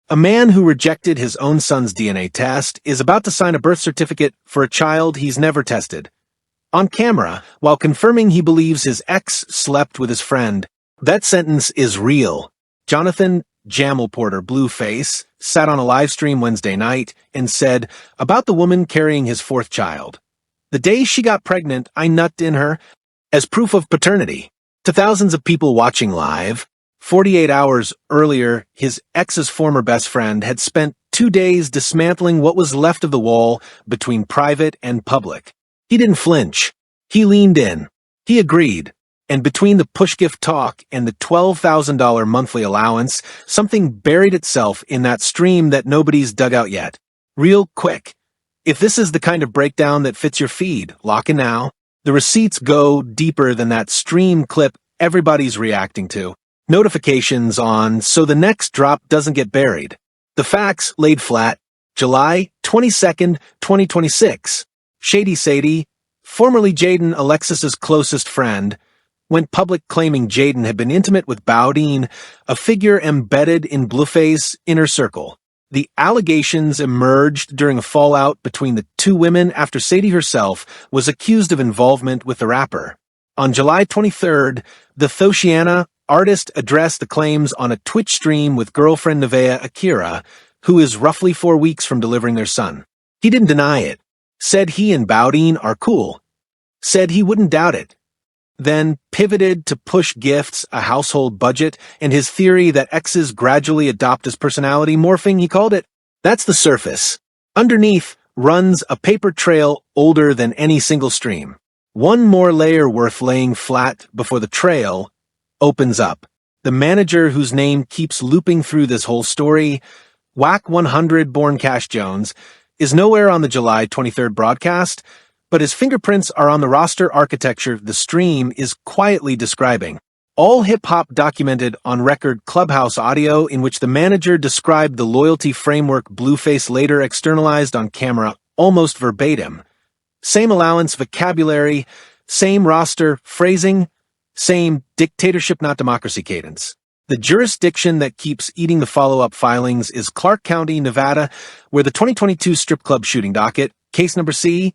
A man who rejected his own son's DNA test is about to sign a birth certificate for a child he's never tested. On camera, while confirming he believes his ex slept with his friend, that sentence is real. Johnathan Jamall Porter, Blueface, sat on a livestream Wednesday night and said about the woman carrying his fourth child. The day she got pregnant, I nutted in her as proof of paternity. To thousands of people watching live, 48 hours earlier, his ex's former best friend had spent 2 days dismantling what was left of the wall between private and public. He didn't flinch. He leaned in. He agreed. And between the push gift talk and the $12,000 monthly allowance, something buried itself in that stream that nobody's dug out yet. Real quick. If this is the kind of breakdown that fits your feed, lock in now. The receipts go deeper than that stream clip everybody's reacting to. Notifications on so the next drop doesn't get buried. The facts laid flat. July 22nd, 2026. Shady Sadie, formerly Jaidyn Alexis's closest friend, went public claiming Jaidyn had been intimate with Bowdean, a figure embedded in Blueface's inner circle. The allegations emerged during a fallout between the two women after Sadie herself was accused of involvement with the rapper. On July 23rd, the Thoshiana artist addressed the claims on a Twitch stream with girlfriend Nevaeh Akira, who is roughly 4 weeks from delivering their son. He didn't deny it. Said he and Bowdean are cool. Said he wouldn't doubt it. Then pivoted to push gifts, a household budget, and his theory that exes gradually adopt his personality morphing, he called it. That's the surface. Underneath runs a paper trail older than any single stream. One more layer worth laying flat before the trail opens up. The manager whose name keeps looping through this whole story, Whack 100 born Cash Jones, is nowhere on the July 23rd broadcast, but his fingerprints are on the roster architecture the stream is quietly describing. All hip-hop documented on record Clubhouse audio in which the manager described the loyalty framework Blueface later externalized on camera almost verbatim. Same allowance vocabulary, same roster phrasing, same dictatorship not democracy cadence. The jurisdiction that keeps eating the follow-up filings is Clark County, Nevada, where the 2022 strip club shooting docket, case number C,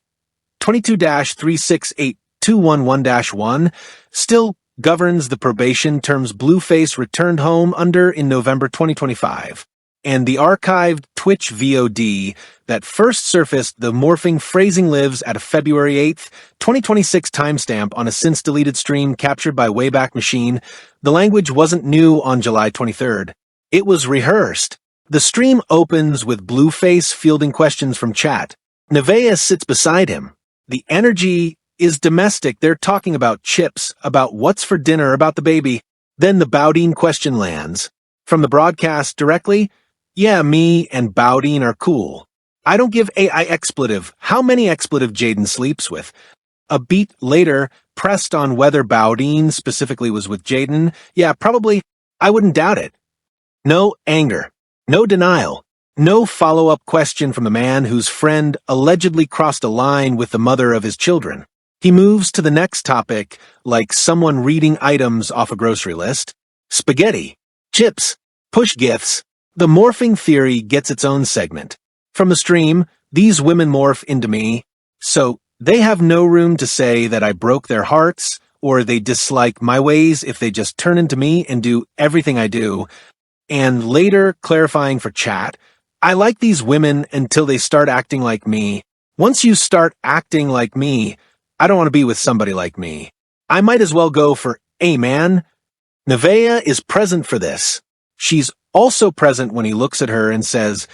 22-368211-1, still governs the probation terms Blueface returned home under in November 2025, and the archived Twitch VOD that first surfaced the morphing phrasing lives at a February 8th, 2026 timestamp on a since-deleted stream captured by Wayback Machine. The language wasn't new on July 23rd. It was rehearsed. The stream opens with Blueface fielding questions from chat. Nevaeh sits beside him. The energy is domestic. They're talking about chips, about what's for dinner, about the baby. Then the Bowdean question lands. From the broadcast directly, yeah, me and Bowdean are cool. I don't give AI expletive. How many expletive Jaidyn sleeps with? A beat later, pressed on whether Bowdean specifically was with Jaidyn. Yeah, probably. I wouldn't doubt it. No anger. No denial. No follow-up question from a man whose friend allegedly crossed a line with the mother of his children. He moves to the next topic like someone reading items off a grocery list. Spaghetti. Chips. Push gifts. The morphing theory gets its own segment. From the stream, these women morph into me, so they have no room to say that I broke their hearts or they dislike my ways if they just turn into me and do everything I do. And later, clarifying for chat, I like these women until they start acting like me. Once you start acting like me, I don't want to be with somebody like me. I might as well go for a man. Nevaeh is present for this. She's also present when he looks at her and says,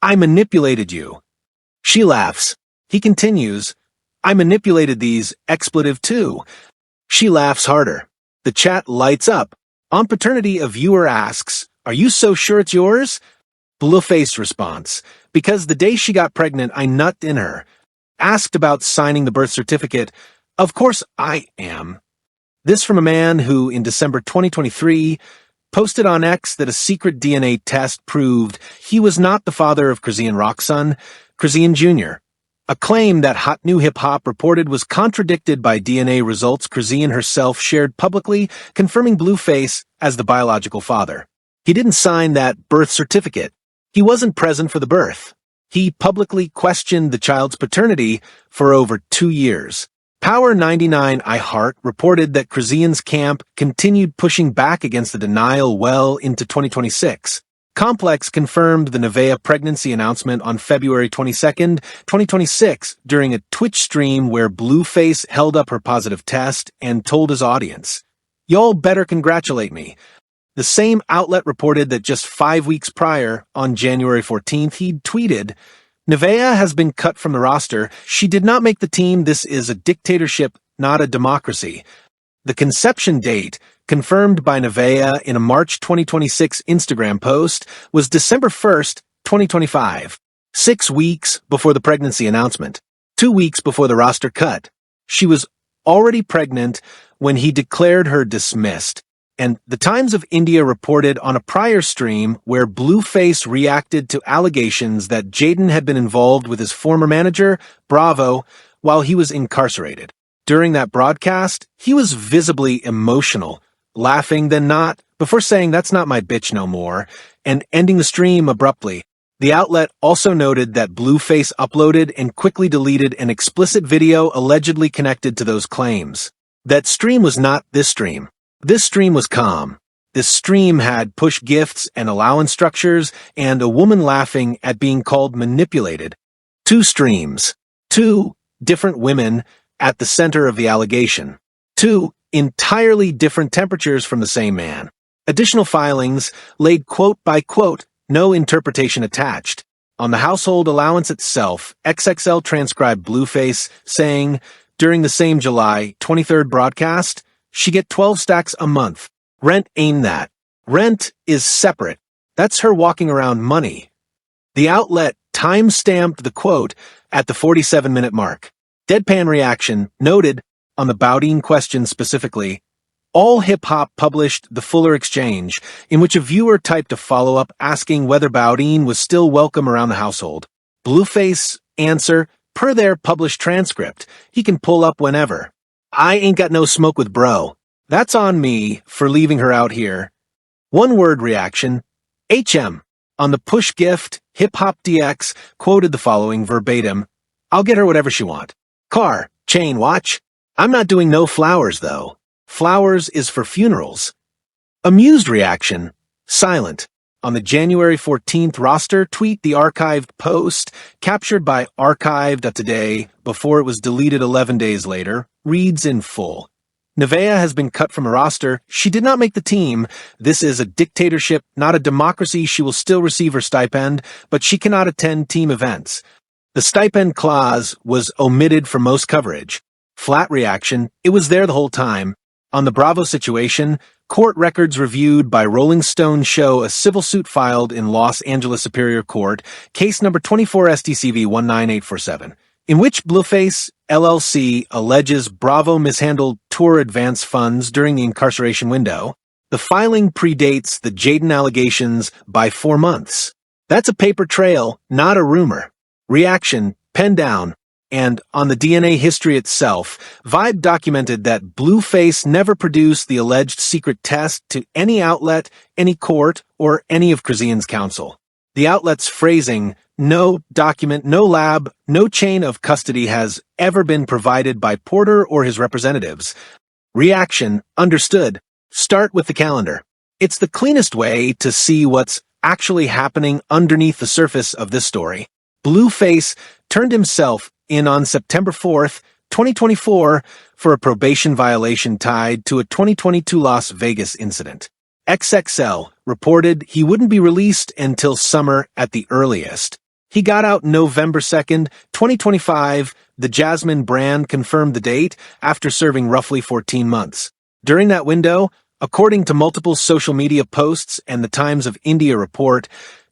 I manipulated you. She laughs. He continues, I manipulated these expletive too. She laughs harder. The chat lights up. On paternity, a viewer asks, are you so sure it's yours? Blueface response, because the day she got pregnant, I nutted in her. Asked about signing the birth certificate, of course I am. This from a man who, in December 2023, posted on X that a secret DNA test proved he was not the father of Krazian Rockson, Krazian Jr., a claim that Hot New Hip Hop reported was contradicted by DNA results Krazian herself shared publicly, confirming Blueface as the biological father. He didn't sign that birth certificate. He wasn't present for the birth. He publicly questioned the child's paternity for over 2 years. Power 99 iHeart reported that Krzyzan's camp continued pushing back against the denial well into 2026. Complex confirmed the Nevaeh pregnancy announcement on February 22, 2026, during a Twitch stream where Blueface held up her positive test and told his audience, "Y'all better congratulate me." The same outlet reported that just 5 weeks prior, on January 14th, he'd tweeted, "Nevaeh has been cut from the roster. She did not make the team. This is a dictatorship, not a democracy." The conception date, confirmed by Nevaeh in a March 2026 Instagram post, was December 1st, 2025, 6 weeks before the pregnancy announcement, 2 weeks before the roster cut. She was already pregnant when he declared her dismissed. And the Times of India reported on a prior stream where Blueface reacted to allegations that Jaidyn had been involved with his former manager, Bravo, while he was incarcerated. During that broadcast, he was visibly emotional, laughing then not, before saying "that's not my bitch no more," and ending the stream abruptly. The outlet also noted that Blueface uploaded and quickly deleted an explicit video allegedly connected to those claims. That stream was not this stream. This stream was calm. This stream had push gifts and allowance structures and a woman laughing at being called manipulated. 2 streams. 2 different women at the center of the allegation. 2 entirely different temperatures from the same man. Additional filings laid quote by quote, no interpretation attached. On the household allowance itself, XXL transcribed Blueface saying, during the same July 23rd broadcast, "She get 12 stacks a month. Rent ain't that. Rent is separate. That's her walking around money." The outlet time-stamped the quote at the 47-minute mark. Deadpan Reaction noted, on the Bowdean question specifically, All Hip Hop published the fuller exchange, in which a viewer typed a follow-up asking whether Bowdean was still welcome around the household. Blueface answer, per their published transcript, he can pull up whenever. "I ain't got no smoke with bro. That's on me for leaving her out here." One-word reaction, HM. On the push gift, Hip Hop DX quoted the following verbatim, "I'll get her whatever she want. Car, chain, watch. I'm not doing no flowers, though. Flowers is for funerals." Amused reaction, silent. On the January 14th roster tweet, the archived post, captured by archived.today before it was deleted 11 days later, reads in full. "Nevaeh has been cut from a roster. She did not make the team. This is a dictatorship, not a democracy. She will still receive her stipend, but she cannot attend team events." The stipend clause was omitted from most coverage. Flat reaction, it was there the whole time. On the Bravo situation, court records reviewed by Rolling Stone show a civil suit filed in Los Angeles Superior Court, case number 24 STCV 19847, in which Blueface LLC alleges Bravo mishandled tour advance funds during the incarceration window. The filing predates the Jaidyn allegations by 4 months. That's a paper trail, not a rumor. Reaction, pen down. And on the DNA history itself, Vibe documented that Blueface never produced the alleged secret test to any outlet, any court, or any of Krzyzan's counsel. The outlet's phrasing, "no document, no lab, no chain of custody" has ever been provided by Porter or his representatives. Reaction, understood. Start with the calendar. It's the cleanest way to see what's actually happening underneath the surface of this story. Blueface turned himself in on September 4th, 2024, for a probation violation tied to a 2022 Las Vegas incident. XXL reported he wouldn't be released until summer at the earliest. He got out November 2nd, 2025. The Jasmine brand confirmed the date after serving roughly 14 months. During that window, according to multiple social media posts and the Times of India report,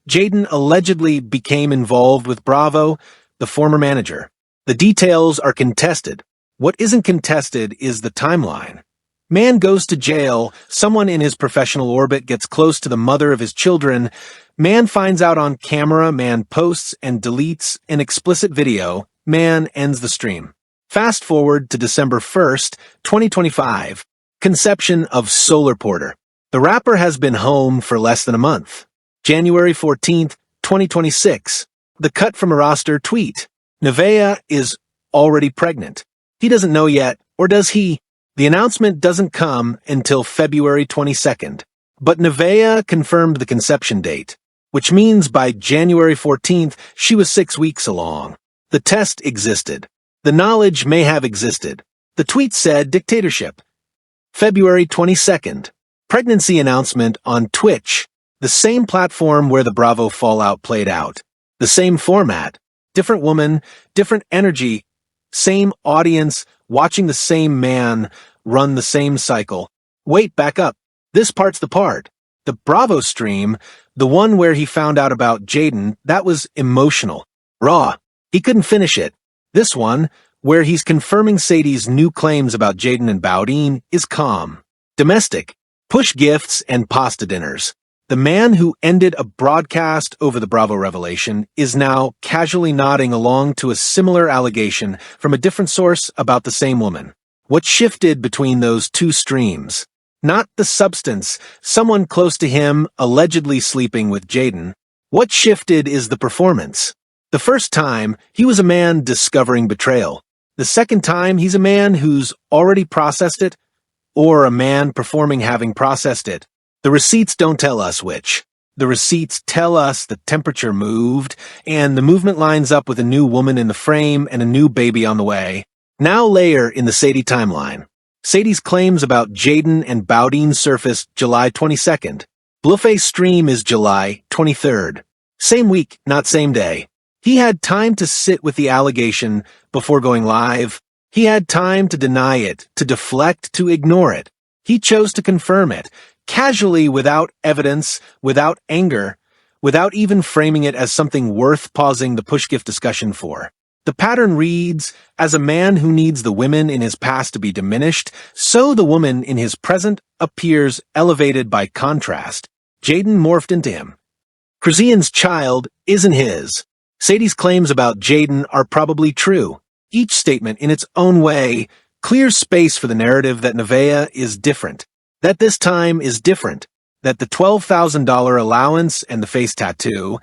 Jaidyn allegedly became involved with Bravo, the former manager. The details are contested. What isn't contested is the timeline. Man goes to jail, someone in his professional orbit gets close to the mother of his children, man finds out on camera, man posts and deletes an explicit video, man ends the stream. Fast forward to December 1st, 2025. Conception of Solar Porter. The rapper has been home for less than a month. January 14th, 2026. The cut from a roster tweet. Nevaeh is already pregnant. He doesn't know yet, or does he? The announcement doesn't come until February 22nd. But Nevaeh confirmed the conception date, which means by January 14th, she was 6 weeks along. The test existed. The knowledge may have existed. The tweet said dictatorship. February 22nd. Pregnancy announcement on Twitch, the same platform where the Bravo fallout played out. The same format. Different woman, different energy, same audience, watching the same man run the same cycle. Wait, back up. This part's the part. The Bravo stream, the one where he found out about Jaidyn, that was emotional. Raw. He couldn't finish it. This one, where he's confirming Sadie's new claims about Jaidyn and Bowdean, is calm. Domestic. Push gifts and pasta dinners. The man who ended a broadcast over the Bravo revelation is now casually nodding along to a similar allegation from a different source about the same woman. What shifted between those two streams? Not the substance, someone close to him allegedly sleeping with Jaidyn. What shifted is the performance. The first time, he was a man discovering betrayal. The second time, he's a man who's already processed it, or a man performing having processed it. The receipts don't tell us which. The receipts tell us the temperature moved, and the movement lines up with a new woman in the frame and a new baby on the way. Now layer in the Sadie timeline. Sadie's claims about Jaidyn and Bowdean surfaced July 22nd. Blueface stream is July 23rd. Same week, not same day. He had time to sit with the allegation before going live. He had time to deny it, to deflect, to ignore it. He chose to confirm it. Casually, without evidence, without anger, without even framing it as something worth pausing the push gift discussion for. The pattern reads, as a man who needs the women in his past to be diminished, so the woman in his present appears elevated by contrast. Jaidyn morphed into him. Krazian's child isn't his. Sadie's claims about Jaidyn are probably true. Each statement, in its own way, clears space for the narrative that Nevaeh is different. That this time is different, that the $12,000 allowance and the face tattoo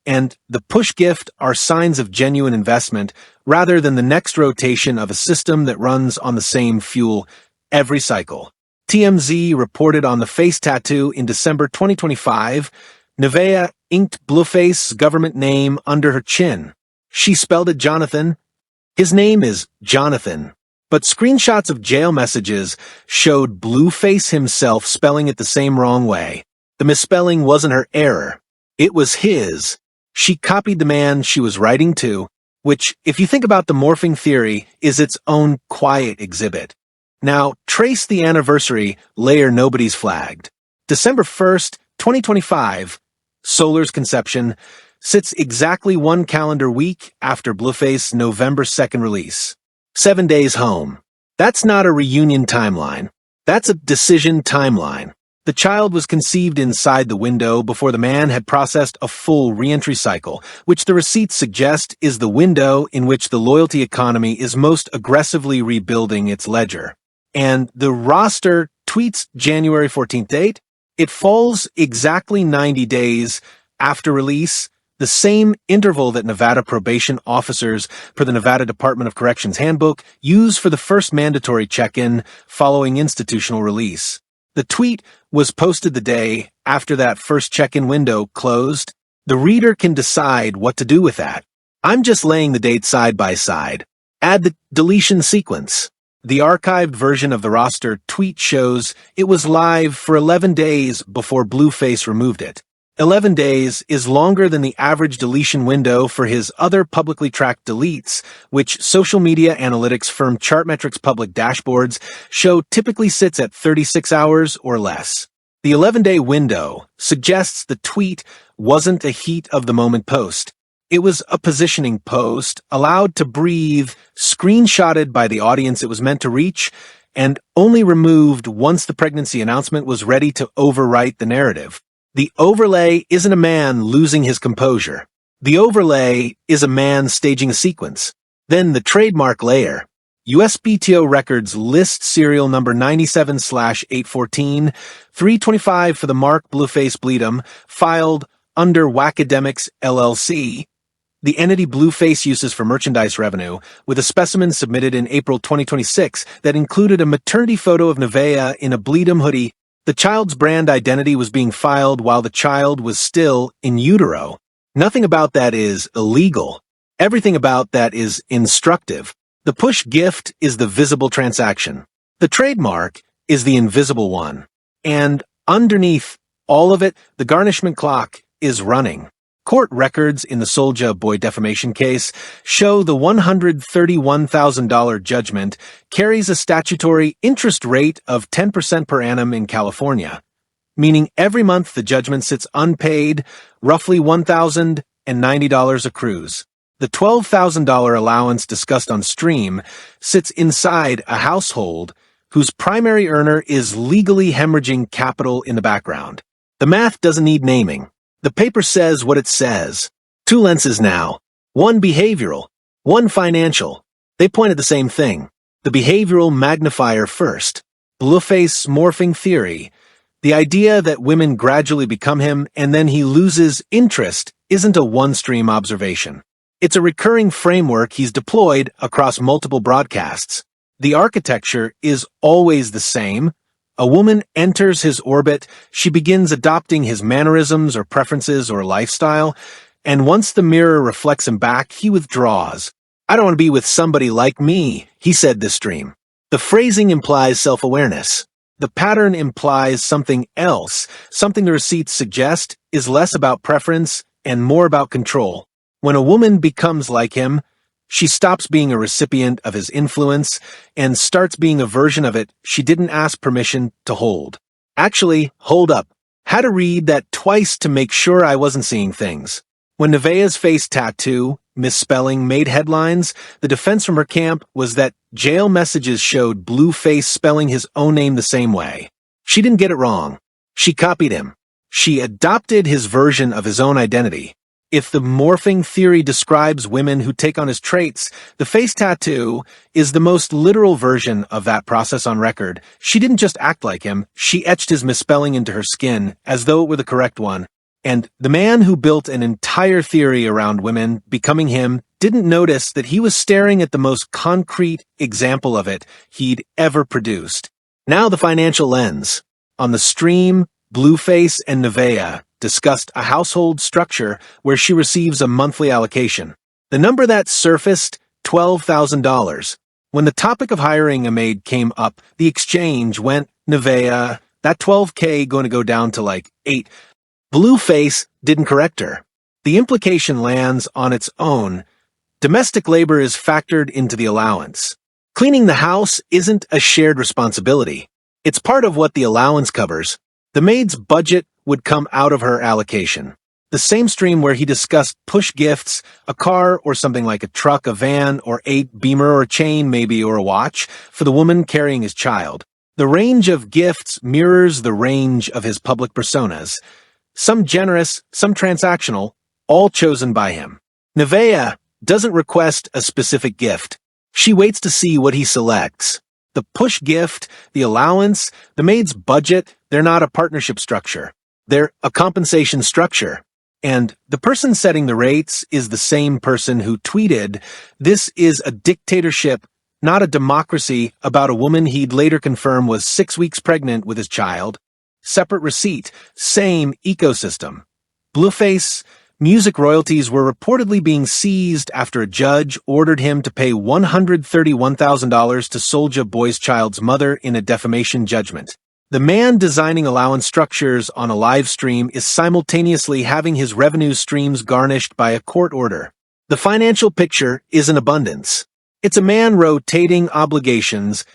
and the push gift are signs of genuine investment rather than the next rotation of a system that runs on the same fuel every cycle. TMZ reported on the face tattoo in December 2025, Nevaeh inked Blueface's government name under her chin. She spelled it Johnathan. His name is Johnathan. But screenshots of jail messages showed Blueface himself spelling it the same wrong way. The misspelling wasn't her error. It was his. She copied the man she was writing to, which, if you think about the morphing theory, is its own quiet exhibit. Now, trace the anniversary layer nobody's flagged. December 1st, 2025, Solar's conception, sits exactly 1 calendar week after Blueface's November 2nd release. 7 days home. That's not a reunion timeline. That's a decision timeline. The child was conceived inside the window before the man had processed a full re-entry cycle, which the receipts suggest is the window in which the loyalty economy is most aggressively rebuilding its ledger. And the roster tweets January 14th date. It falls exactly 90 days after release, the same interval that Nevada probation officers per the Nevada Department of Corrections handbook use for the first mandatory check-in following institutional release. The tweet was posted the day after that first check-in window closed. The reader can decide what to do with that. I'm just laying the date side by side. Add the deletion sequence. The archived version of the roster tweet shows it was live for 11 days before Blueface removed it. 11 days is longer than the average deletion window for his other publicly tracked deletes, which social media analytics firm Chartmetrics public dashboards show typically sits at 36 hours or less. The 11-day window suggests the tweet wasn't a heat-of-the-moment post. It was a positioning post, allowed to breathe, screenshotted by the audience it was meant to reach, and only removed once the pregnancy announcement was ready to overwrite the narrative. The overlay isn't a man losing his composure. The overlay is a man staging a sequence. Then the trademark layer. USPTO records list serial number 97/814, 325 for the Mark Blueface Bleedum, filed under Wacademics LLC, the entity Blueface uses for merchandise revenue, with a specimen submitted in April 2026 that included a maternity photo of Nevaeh in a Bleedum hoodie. The child's brand identity was being filed while the child was still in utero. Nothing about that is illegal. Everything about that is instructive. The push gift is the visible transaction. The trademark is the invisible one. And underneath all of it, the garnishment clock is running. Court records in the Soulja Boy defamation case show the $131,000 judgment carries a statutory interest rate of 10% per annum in California, meaning every month the judgment sits unpaid, roughly $1,090 accrues. The $12,000 allowance discussed on stream sits inside a household whose primary earner is legally hemorrhaging capital in the background. The math doesn't need naming. The paper says what it says. Two lenses now. One behavioral, one financial. They point at the same thing. The behavioral magnifier first. Blueface morphing theory. The idea that women gradually become him and then he loses interest isn't a one-stream observation. It's a recurring framework he's deployed across multiple broadcasts. The architecture is always the same. A woman enters his orbit, she begins adopting his mannerisms or preferences or lifestyle, and once the mirror reflects him back, he withdraws. I don't want to be with somebody like me, he said this stream. The phrasing implies self-awareness. The pattern implies something else, something the receipts suggest is less about preference and more about control. When a woman becomes like him, she stops being a recipient of his influence and starts being a version of it she didn't ask permission to hold. Actually, hold up. Had to read that twice to make sure I wasn't seeing things. When Nevaeh's face tattoo, misspelling, made headlines, the defense from her camp was that jail messages showed Blueface spelling his own name the same way. She didn't get it wrong. She copied him. She adopted his version of his own identity. If the morphing theory describes women who take on his traits, the face tattoo is the most literal version of that process on record. She didn't just act like him, she etched his misspelling into her skin, as though it were the correct one. And the man who built an entire theory around women becoming him didn't notice that he was staring at the most concrete example of it he'd ever produced. Now the financial lens. On the stream, Blueface and Nevaeh discussed a household structure where she receives a monthly allocation. The number that surfaced, $12,000. When the topic of hiring a maid came up, the exchange went, Nevaeh, that $12K going to go down to like 8. Blueface didn't correct her. The implication lands on its own. Domestic labor is factored into the allowance. Cleaning the house isn't a shared responsibility. It's part of what the allowance covers. The maid's budget would come out of her allocation. The same stream where he discussed push gifts, a car or something like a truck, a van, or 8 Beamer or a chain maybe or a watch for the woman carrying his child. The range of gifts mirrors the range of his public personas. Some generous, some transactional, all chosen by him. Nevaeh doesn't request a specific gift. She waits to see what he selects. The push gift, the allowance, the maid's budget, they're not a partnership structure. They're a compensation structure. And the person setting the rates is the same person who tweeted, "This is a dictatorship, not a democracy," about a woman he'd later confirm was 6 weeks pregnant with his child. Separate receipt, same ecosystem. Blueface, music royalties were reportedly being seized after a judge ordered him to pay $131,000 to Soulja Boy's child's mother in a defamation judgment. The man designing allowance structures on a live stream is simultaneously having his revenue streams garnished by a court order. The financial picture is an abundance. It's a man rotating obligations,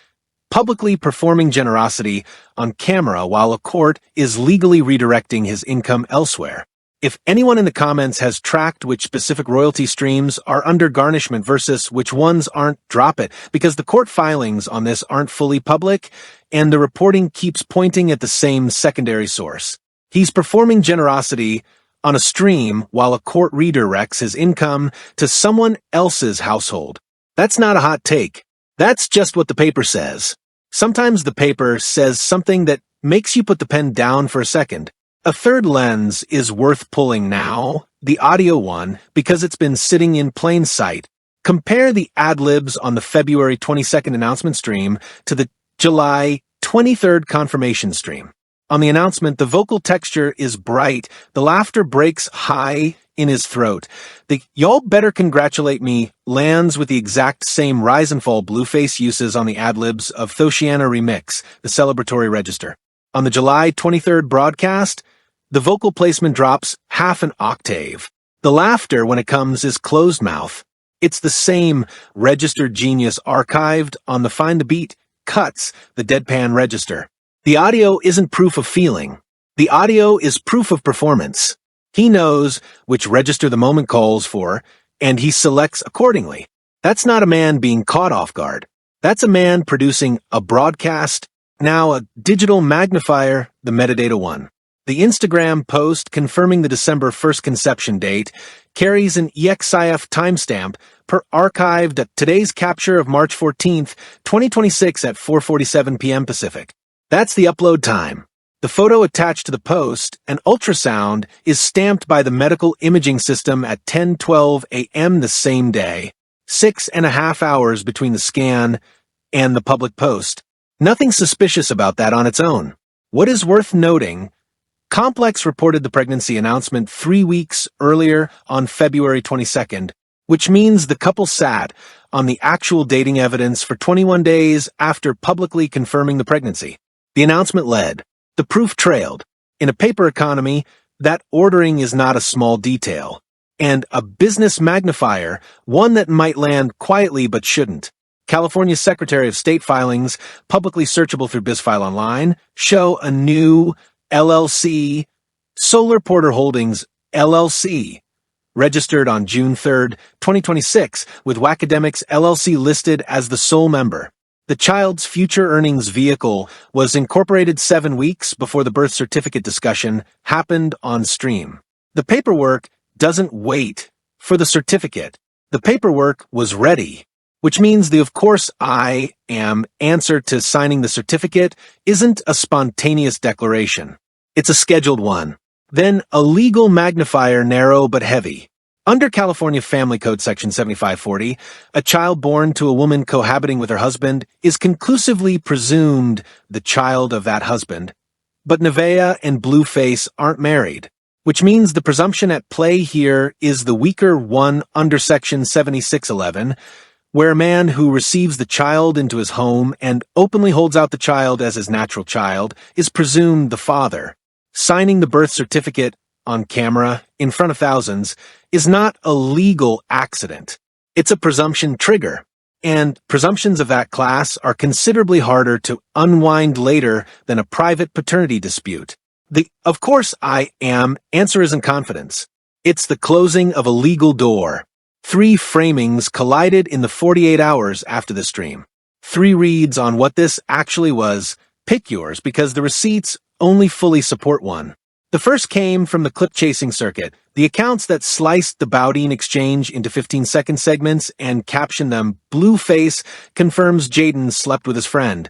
publicly performing generosity on camera while a court is legally redirecting his income elsewhere. If anyone in the comments has tracked which specific royalty streams are under garnishment versus which ones aren't, drop it, because the court filings on this aren't fully public, and the reporting keeps pointing at the same secondary source. He's performing generosity on a stream while a court redirects his income to someone else's household. That's not a hot take. That's just what the paper says. Sometimes the paper says something that makes you put the pen down for a second. A third lens is worth pulling now, the audio one, because it's been sitting in plain sight. Compare the ad-libs on the February 22nd announcement stream to the July 23rd confirmation stream. On the announcement, the vocal texture is bright, the laughter breaks high in his throat. The "y'all better congratulate me" lands with the exact same rise and fall Blueface uses on the ad-libs of Thoshiana Remix, the celebratory register. On the July 23rd broadcast, the vocal placement drops half an octave. The laughter, when it comes, is closed mouth. It's the same registered genius archived on the Find the Beat cuts, the deadpan register. The audio isn't proof of feeling. The audio is proof of performance. He knows which register the moment calls for, and he selects accordingly. That's not a man being caught off guard. That's a man producing a broadcast, now a digital magnifier, the metadata one. The Instagram post confirming the December 1st conception date carries an EXIF timestamp per archived at today's capture of March 14th, 2026 at 4:47 p.m. Pacific. That's the upload time. The photo attached to the post, an ultrasound, is stamped by the medical imaging system at 10:12 a.m. the same day, 6.5 hours between the scan and the public post. Nothing suspicious about that on its own. What is worth noting, Complex reported the pregnancy announcement 3 weeks earlier on February 22nd, which means the couple sat on the actual dating evidence for 21 days after publicly confirming the pregnancy. The announcement led. The proof trailed. In a paper economy, that ordering is not a small detail. And a business magnifier, one that might land quietly but shouldn't. California's Secretary of State filings, publicly searchable through BizFile Online, show a new LLC, Solar Porter Holdings, LLC, registered on June 3, 2026, with Wacademics LLC listed as the sole member. The child's future earnings vehicle was incorporated 7 weeks before the birth certificate discussion happened on stream. The paperwork doesn't wait for the certificate. The paperwork was ready, which means the "of course I am" answer to signing the certificate isn't a spontaneous declaration. It's a scheduled one. Then a legal magnifier, narrow but heavy. Under California Family Code Section 7540, a child born to a woman cohabiting with her husband is conclusively presumed the child of that husband. But Nevaeh and Blueface aren't married, which means the presumption at play here is the weaker one under Section 7611, where a man who receives the child into his home and openly holds out the child as his natural child is presumed the father. Signing the birth certificate on camera in front of thousands is not a legal accident. It's a presumption trigger, and presumptions of that class are considerably harder to unwind later than a private paternity dispute. The "of course I am" answer isn't confidence. It's the closing of a legal door. 3 framings collided in the 48 hours after the stream. 3 reads on what this actually was. Pick yours, because the receipts only fully support one. The first came from the clip-chasing circuit, the accounts that sliced the Bowdean exchange into 15-second segments and captioned them "Blueface confirms Jaidyn slept with his friend."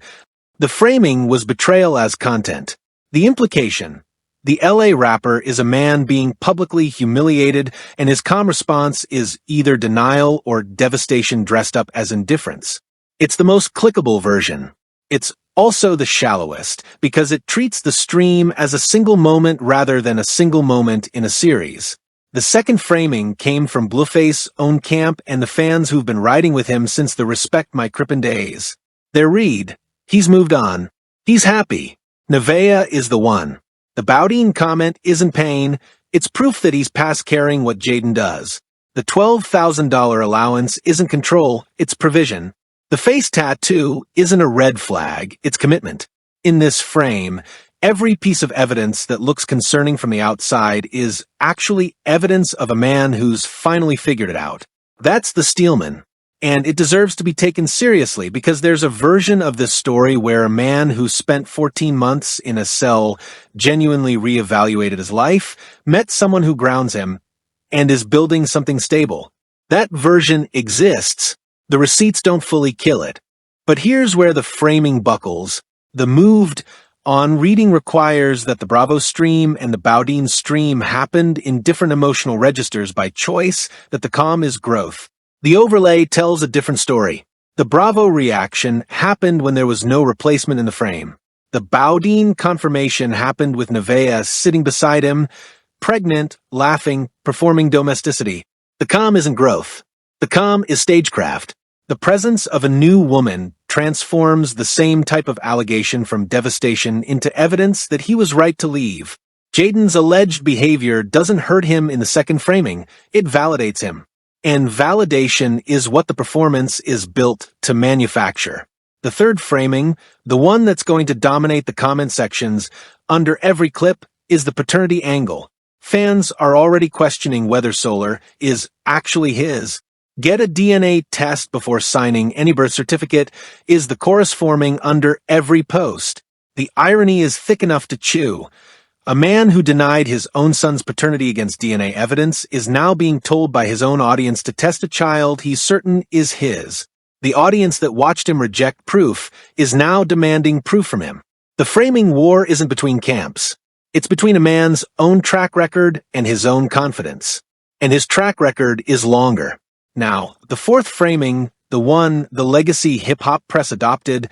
The framing was betrayal as content. The implication: the LA rapper is a man being publicly humiliated, and his calm response is either denial or devastation dressed up as indifference. It's the most clickable version. It's also the shallowest, because it treats the stream as a single moment rather than a single moment in a series. The second framing came from Blueface's own camp and the fans who've been riding with him since the Respect My Crippin' days. Their read: he's moved on. He's happy. Nevaeh is the one. The Bowdean comment isn't pain, it's proof that he's past caring what Jaidyn does. The $12,000 allowance isn't control, it's provision. The face tattoo isn't a red flag, it's commitment. In this frame, every piece of evidence that looks concerning from the outside is actually evidence of a man who's finally figured it out. That's the Steelman. And it deserves to be taken seriously because there's a version of this story where a man who spent 14 months in a cell genuinely reevaluated his life, met someone who grounds him, and is building something stable. That version exists. The receipts don't fully kill it. But here's where the framing buckles. The moved On reading requires that the Bravo stream and the Bowdean stream happened in different emotional registers by choice, that the calm is growth. The overlay tells a different story. The Bravo reaction happened when there was no replacement in the frame. The Bowdean confirmation happened with Nevaeh sitting beside him, pregnant, laughing, performing domesticity. The calm isn't growth. The calm is stagecraft. The presence of a new woman transforms the same type of allegation from devastation into evidence that he was right to leave. Jaidyn's alleged behavior doesn't hurt him in the second framing, it validates him. And validation is what the performance is built to manufacture. The third framing, the one that's going to dominate the comment sections under every clip, is the paternity angle. Fans are already questioning whether Solar is actually his. Get a DNA test before signing any birth certificate is the chorus forming under every post. The irony is thick enough to chew. A man who denied his own son's paternity against DNA evidence is now being told by his own audience to test a child he's certain is his. The audience that watched him reject proof is now demanding proof from him. The framing war isn't between camps. It's between a man's own track record and his own confidence. And his track record is longer. Now, the fourth framing, the one the legacy hip-hop press adopted,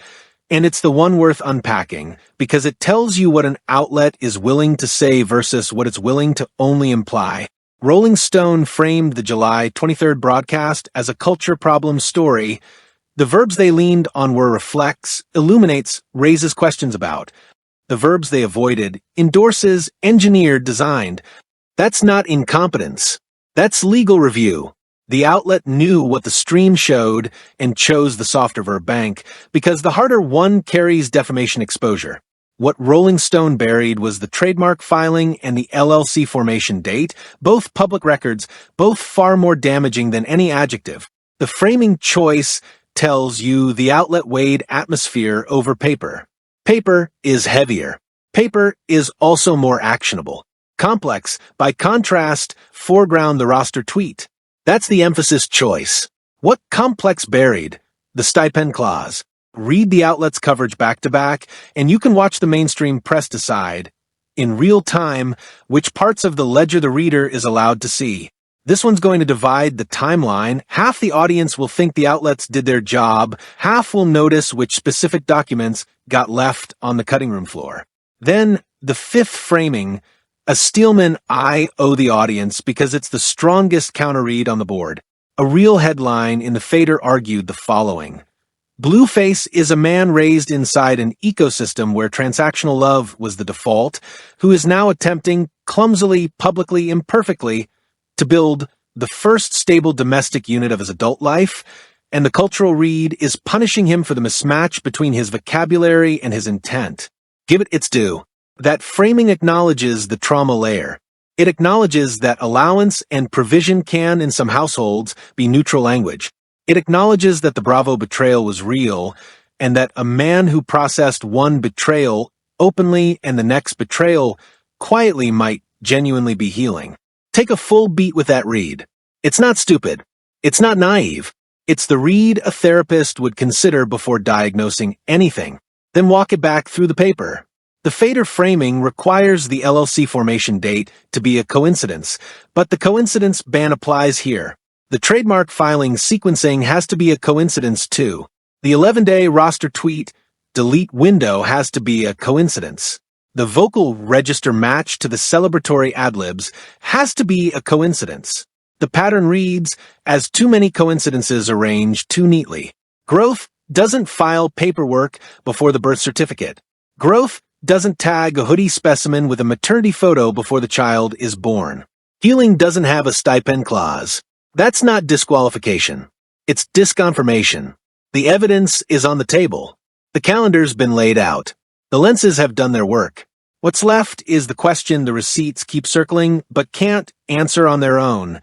and it's the one worth unpacking, because it tells you what an outlet is willing to say versus what it's willing to only imply. Rolling Stone framed the July 23rd broadcast as a culture problem story. The verbs they leaned on were reflects, illuminates, raises questions about. The verbs they avoided, endorses, engineered, designed. That's not incompetence. That's legal review. The outlet knew what the stream showed and chose the softer verb bank because the harder one carries defamation exposure. What Rolling Stone buried was the trademark filing and the LLC formation date, both public records, both far more damaging than any adjective. The framing choice tells you the outlet weighed atmosphere over paper. Paper is heavier. Paper is also more actionable. Complex, by contrast, foreground the roster tweet. That's the emphasis choice. What complex buried? The stipend clause. Read the outlet's coverage back to back, and you can watch the mainstream press decide, in real time, which parts of the ledger the reader is allowed to see. This one's going to divide the timeline. Half the audience will think the outlets did their job, half will notice which specific documents got left on the cutting room floor. Then, the fifth framing, a Steelman I owe the audience because it's the strongest counter-read on the board. A real headline in the Fader argued the following. Blueface is a man raised inside an ecosystem where transactional love was the default, who is now attempting, clumsily, publicly, imperfectly, to build the first stable domestic unit of his adult life, and the cultural read is punishing him for the mismatch between his vocabulary and his intent. Give it its due. That framing acknowledges the trauma layer. It acknowledges that allowance and provision can, in some households, be neutral language. It acknowledges that the Bravo betrayal was real, and that a man who processed one betrayal openly and the next betrayal quietly might genuinely be healing. Take a full beat with that read. It's not stupid. It's not naive. It's the read a therapist would consider before diagnosing anything. Then walk it back through the paper. The Fader framing requires the LLC formation date to be a coincidence, but the coincidence ban applies here. The trademark filing sequencing has to be a coincidence too. The 11-day roster tweet delete window has to be a coincidence. The vocal register match to the celebratory ad-libs has to be a coincidence. The pattern reads as too many coincidences arranged too neatly. Growth doesn't file paperwork before the birth certificate. Growth doesn't tag a hoodie specimen with a maternity photo before the child is born. Healing doesn't have a stipend clause. That's not disqualification. It's disconfirmation. The evidence is on the table. The calendar's been laid out. The lenses have done their work. What's left is the question the receipts keep circling but can't answer on their own.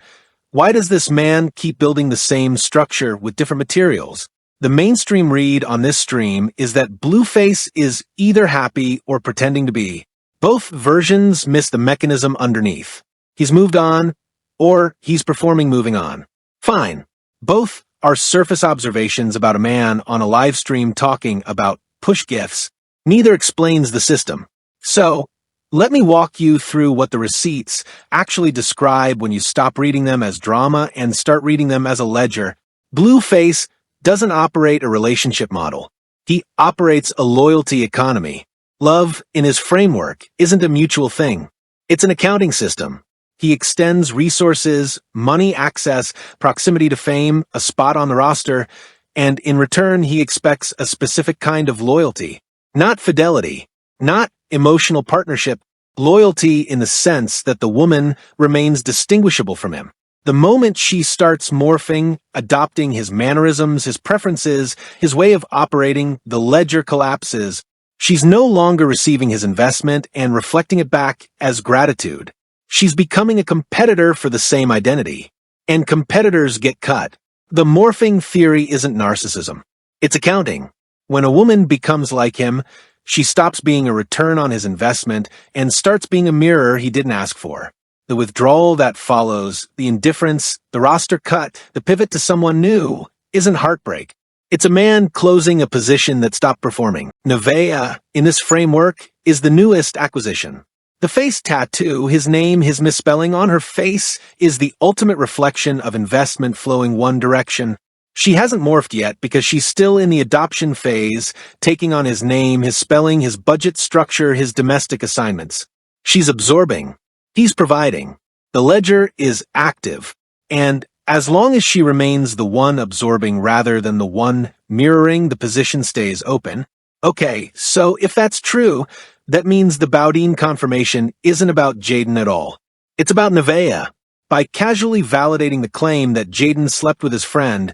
Why does this man keep building the same structure with different materials? The mainstream read on this stream is that Blueface is either happy or pretending to be. Both versions miss the mechanism underneath. He's moved on, or he's performing moving on. Fine. Both are surface observations about a man on a live stream talking about push gifts. Neither explains the system. So, let me walk you through what the receipts actually describe when you stop reading them as drama and start reading them as a ledger. Blueface doesn't operate a relationship model. He operates a loyalty economy. Love, in his framework, isn't a mutual thing. It's an accounting system. He extends resources, money access, proximity to fame, a spot on the roster, and in return he expects a specific kind of loyalty. Not fidelity, not emotional partnership, loyalty in the sense that the woman remains distinguishable from him. The moment she starts morphing, adopting his mannerisms, his preferences, his way of operating, the ledger collapses. She's no longer receiving his investment and reflecting it back as gratitude. She's becoming a competitor for the same identity. And competitors get cut. The morphing theory isn't narcissism. It's accounting. When a woman becomes like him, she stops being a return on his investment and starts being a mirror he didn't ask for. The withdrawal that follows, the indifference, the roster cut, the pivot to someone new, isn't heartbreak. It's a man closing a position that stopped performing. Nevaeh, in this framework, is the newest acquisition. The face tattoo, his name, his misspelling on her face, is the ultimate reflection of investment flowing one direction. She hasn't morphed yet because she's still in the adoption phase, taking on his name, his spelling, his budget structure, his domestic assignments. She's absorbing. He's providing. The ledger is active. And as long as she remains the one absorbing rather than the one mirroring, the position stays open. Okay, so if that's true, that means the Bowdean confirmation isn't about Jaidyn at all. It's about Nevaeh. By casually validating the claim that Jaidyn slept with his friend,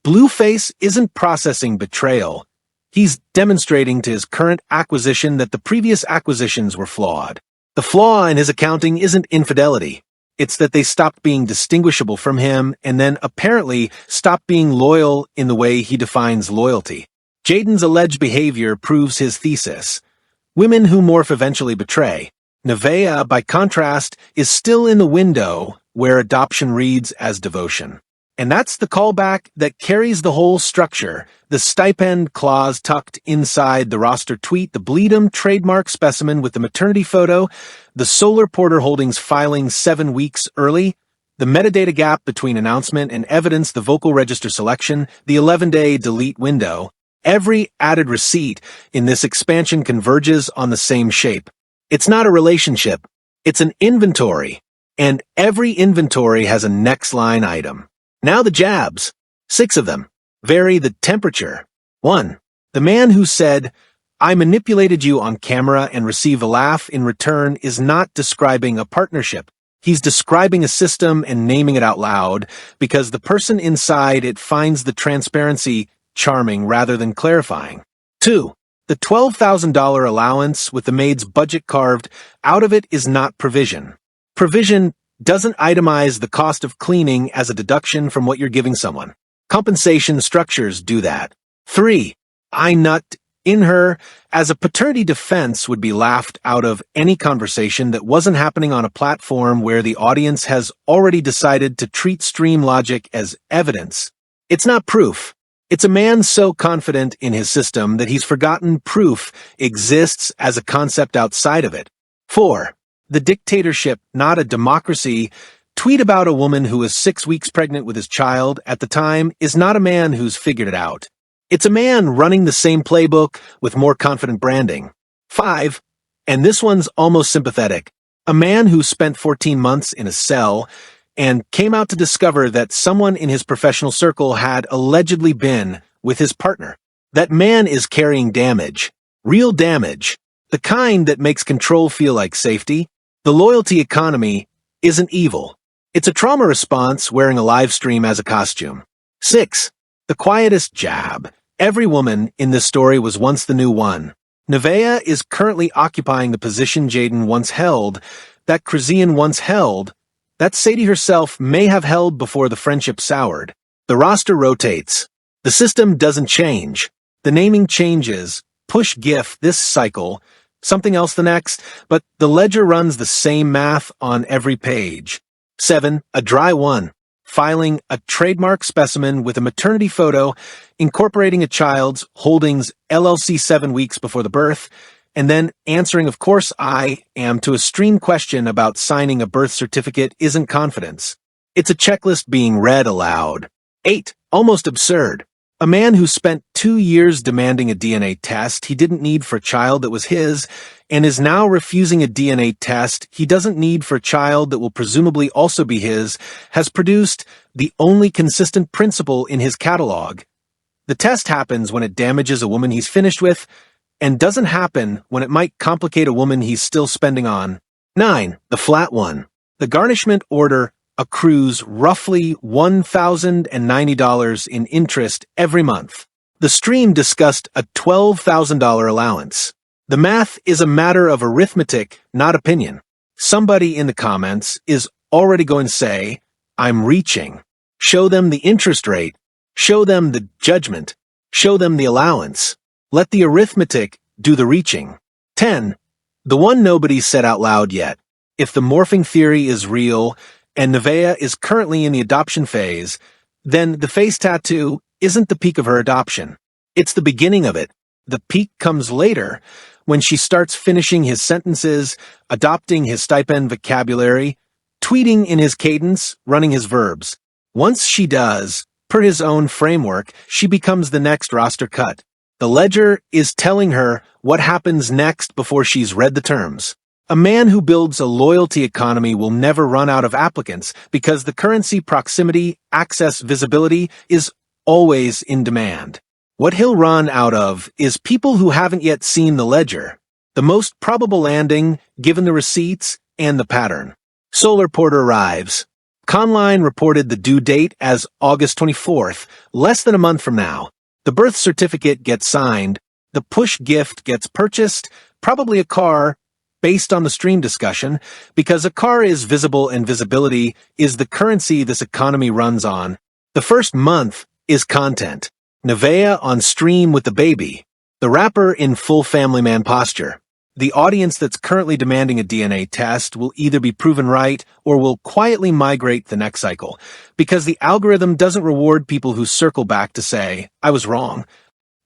Blueface isn't processing betrayal. He's demonstrating to his current acquisition that the previous acquisitions were flawed. The flaw in his accounting isn't infidelity. It's that they stopped being distinguishable from him and then apparently stopped being loyal in the way he defines loyalty. Jaidyn's alleged behavior proves his thesis. Women who morph eventually betray. Nevaeh, by contrast, is still in the window where adoption reads as devotion. And that's the callback that carries the whole structure, the stipend clause tucked inside the roster tweet, the Bleed'em trademark specimen with the maternity photo, the Solar Porter Holdings filing 7 weeks early, the metadata gap between announcement and evidence, the vocal register selection, the 11-day delete window. Every added receipt in this expansion converges on the same shape. It's not a relationship. It's an inventory. And every inventory has a next line item. Now the jabs. 6 of them. Vary the temperature. 1. The man who said, "I manipulated you on camera and receive a laugh in return," is not describing a partnership. He's describing a system and naming it out loud because the person inside it finds the transparency charming rather than clarifying. 2. The $12,000 allowance with the maid's budget carved out of it is not provision. Provision doesn't itemize the cost of cleaning as a deduction from what you're giving someone. Compensation structures do that. 3. I nut in her as a paternity defense would be laughed out of any conversation that wasn't happening on a platform where the audience has already decided to treat stream logic as evidence. It's not proof. It's a man so confident in his system that he's forgotten proof exists as a concept outside of it. 4. The dictatorship, not a democracy. Tweet about a woman who was 6 weeks pregnant with his child at the time is not a man who's figured it out. It's a man running the same playbook with more confident branding. 5. And this one's almost sympathetic. A man who spent 14 months in a cell and came out to discover that someone in his professional circle had allegedly been with his partner. That man is carrying damage. Real damage. The kind that makes control feel like safety. The loyalty economy isn't evil. It's a trauma response wearing a live stream as a costume. 6. The quietest jab. Every woman in this story was once the new one. Nevaeh is currently occupying the position Jaidyn once held, that Krisian once held, that Sadie herself may have held before the friendship soured. The roster rotates. The system doesn't change. The naming changes. Push GIF this cycle, something else the next, but the ledger runs the same math on every page. 7. A dry one. filing a trademark specimen with a maternity photo incorporating a child's holdings LLC 7 weeks before the birth, and then answering, "Of course I am," to a stream question about signing a birth certificate isn't confidence. It's a checklist being read aloud. 8. Almost absurd. A man who spent 2 years demanding a DNA test he didn't need for a child that was his, and is now refusing a DNA test he doesn't need for a child that will presumably also be his, has produced the only consistent principle in his catalog. The test happens when it damages a woman he's finished with, and doesn't happen when it might complicate a woman he's still spending on. 9. The flat one. The garnishment order accrues roughly $1,090 in interest every month. The stream discussed a $12,000 allowance. The math is a matter of arithmetic, not opinion. Somebody in the comments is already going to say, "I'm reaching." Show them the interest rate. Show them the judgment. Show them the allowance. Let the arithmetic do the reaching. 10. The one nobody said out loud yet. If the morphing theory is real, and Nevaeh is currently in the adoption phase, then the face tattoo isn't the peak of her adoption. It's the beginning of it. The peak comes later, when she starts finishing his sentences, adopting his stipend vocabulary, tweeting in his cadence, running his verbs. Once she does, per his own framework, she becomes the next roster cut. The ledger is telling her what happens next before she's read the terms. A man who builds a loyalty economy will never run out of applicants because the currency proximity, access, visibility is always in demand. What he'll run out of is people who haven't yet seen the ledger, the most probable landing given the receipts and the pattern. Solar Porter arrives. Conline reported the due date as August 24th, less than a month from now. The birth certificate gets signed, the push gift gets purchased, probably a car, based on the stream discussion, because a car is visible and visibility is the currency this economy runs on. The first month is content. Nevaeh on stream with the baby. The rapper in full family man posture. The audience that's currently demanding a DNA test will either be proven right or will quietly migrate the next cycle, because the algorithm doesn't reward people who circle back to say, "I was wrong."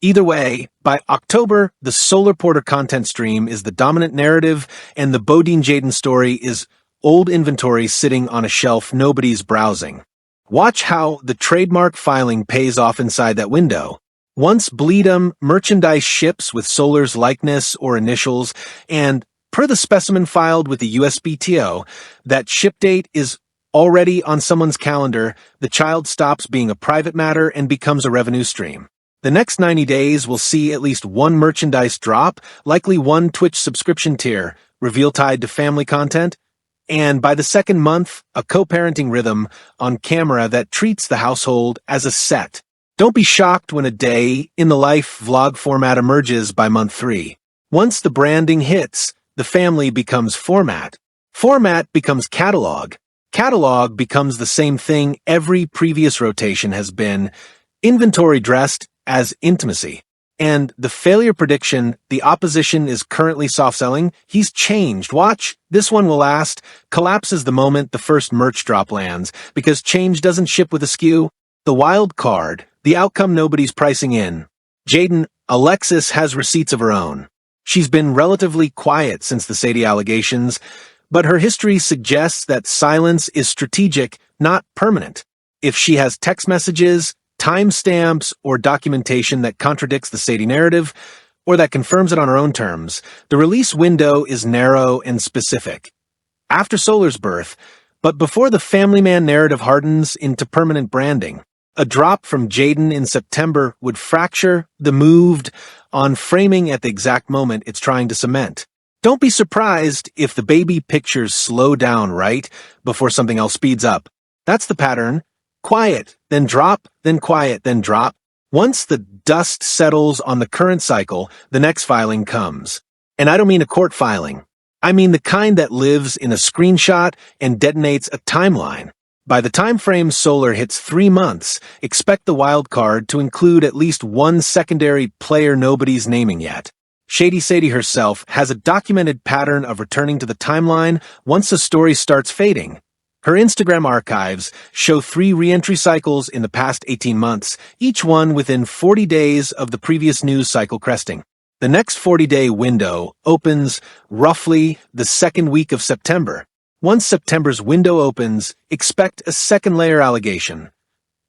Either way, by October, the Solar Porter content stream is the dominant narrative, and the Bowdean Jaidyn story is old inventory sitting on a shelf nobody's browsing. Watch how the trademark filing pays off inside that window. Once Bleedum merchandise ships with Solar's likeness or initials, and per the specimen filed with the USPTO, that ship date is already on someone's calendar, the child stops being a private matter and becomes a revenue stream. The next 90 days will see at least one merchandise drop, likely one Twitch subscription tier, reveal tied to family content, and by the second month, a co-parenting rhythm on camera that treats the household as a set. Don't be shocked when a day in the life vlog format emerges by month 3. Once the branding hits, the family becomes format. Format becomes catalog. Catalog becomes the same thing every previous rotation has been, inventory dressed as intimacy. And the failure prediction, the opposition is currently soft-selling, he's changed. Watch, this one will last, collapses the moment the first merch drop lands, because change doesn't ship with a skew. The wild card, the outcome nobody's pricing in. Jaidyn Alexis has receipts of her own. She's been relatively quiet since the Sadie allegations, but her history suggests that silence is strategic, not permanent. If she has text messages, timestamps, or documentation that contradicts the Sadie narrative, or that confirms it on her own terms, the release window is narrow and specific. After Solar's birth, but before the family man narrative hardens into permanent branding. A drop from Jaidyn in September would fracture the moved on framing at the exact moment it's trying to cement. Don't be surprised if the baby pictures slow down right before something else speeds up. That's the pattern. Quiet, then drop, then quiet, then drop. Once the dust settles on the current cycle, the next filing comes. And I don't mean a court filing. I mean the kind that lives in a screenshot and detonates a timeline. By the time frame Solar hits 3 months, expect the wild card to include at least one secondary player nobody's naming yet. Shady Sadie herself has a documented pattern of returning to the timeline once a story starts fading. Her Instagram archives show 3 re-entry cycles in the past 18 months, each one within 40 days of the previous news cycle cresting. The next 40-day window opens roughly the second week of September. Once September's window opens, expect a second-layer allegation.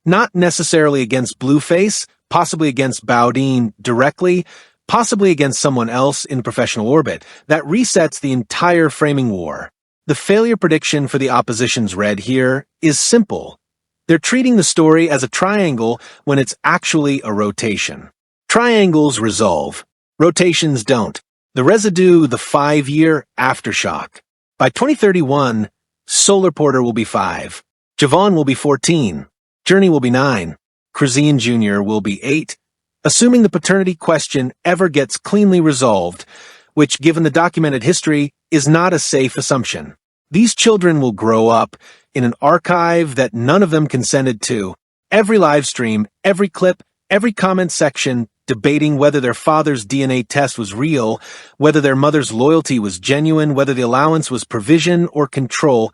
Not necessarily against Blueface, possibly against Bowdean directly, possibly against someone else in professional orbit. That resets the entire framing war. The failure prediction for the opposition's red here is simple. They're treating the story as a triangle when it's actually a rotation. Triangles resolve. Rotations don't. The residue, the 5-year aftershock. By 2031, Solar Porter will be 5. Javon will be 14. Journey will be 9. Krazian Jr. will be 8. Assuming the paternity question ever gets cleanly resolved, which, given the documented history, is not a safe assumption. These children will grow up in an archive that none of them consented to. Every live stream, every clip, every comment section debating whether their father's DNA test was real, whether their mother's loyalty was genuine, whether the allowance was provision or control.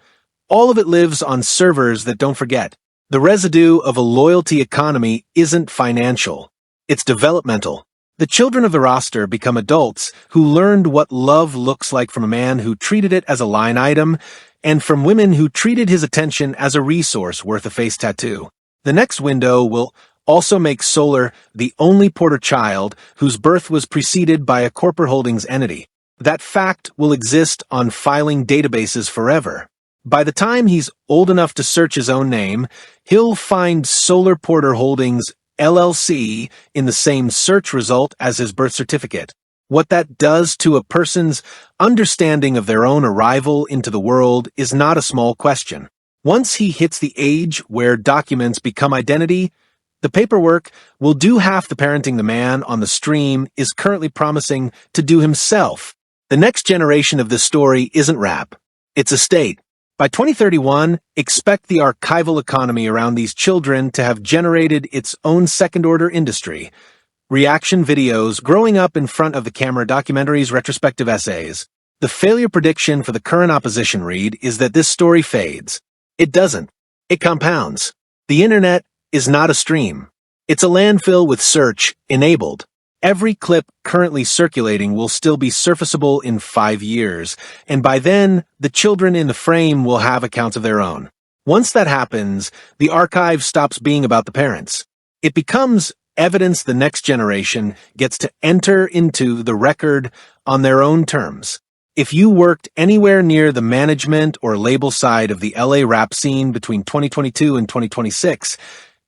All of it lives on servers that don't forget. The residue of a loyalty economy isn't financial. It's developmental. The children of the roster become adults who learned what love looks like from a man who treated it as a line item and from women who treated his attention as a resource worth a face tattoo. The next window will also make Solar the only Porter child whose birth was preceded by a corporate holdings entity. That fact will exist on filing databases forever. By the time he's old enough to search his own name, he'll find Solar Porter Holdings LLC in the same search result as his birth certificate. What that does to a person's understanding of their own arrival into the world is not a small question. Once he hits the age where documents become identity, the paperwork will do half the parenting the man on the stream is currently promising to do himself. The next generation of this story isn't rap. It's a state. By 2031, expect the archival economy around these children to have generated its own second-order industry. Reaction videos, growing up in front of the camera, documentaries, retrospective essays. The failure prediction for the current opposition read is that this story fades. It doesn't. It compounds. The internet is not a stream. It's a landfill with search enabled. Every clip currently circulating will still be surfaceable in 5 years, and by then, the children in the frame will have accounts of their own. Once that happens, the archive stops being about the parents. It becomes evidence the next generation gets to enter into the record on their own terms. If you worked anywhere near the management or label side of the LA rap scene between 2022 and 2026,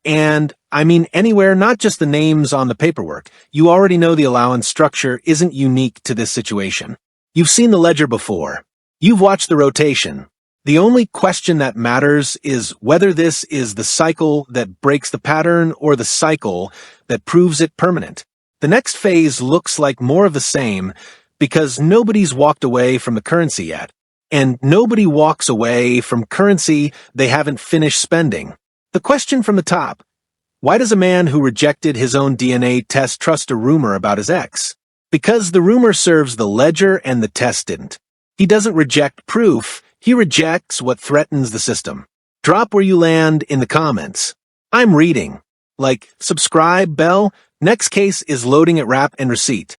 and I mean anywhere, not just the names on the paperwork, you already know the allowance structure isn't unique to this situation. You've seen the ledger before. You've watched the rotation. The only question that matters is whether this is the cycle that breaks the pattern or the cycle that proves it permanent. The next phase looks like more of the same because nobody's walked away from the currency yet, and nobody walks away from currency they haven't finished spending. The question from the top: why does a man who rejected his own DNA test trust a rumor about his ex? Because the rumor serves the ledger and the test didn't. He doesn't reject proof, he rejects what threatens the system. Drop where you land in the comments. I'm reading. Like, subscribe, bell. Next case is loading at wrap and receipt.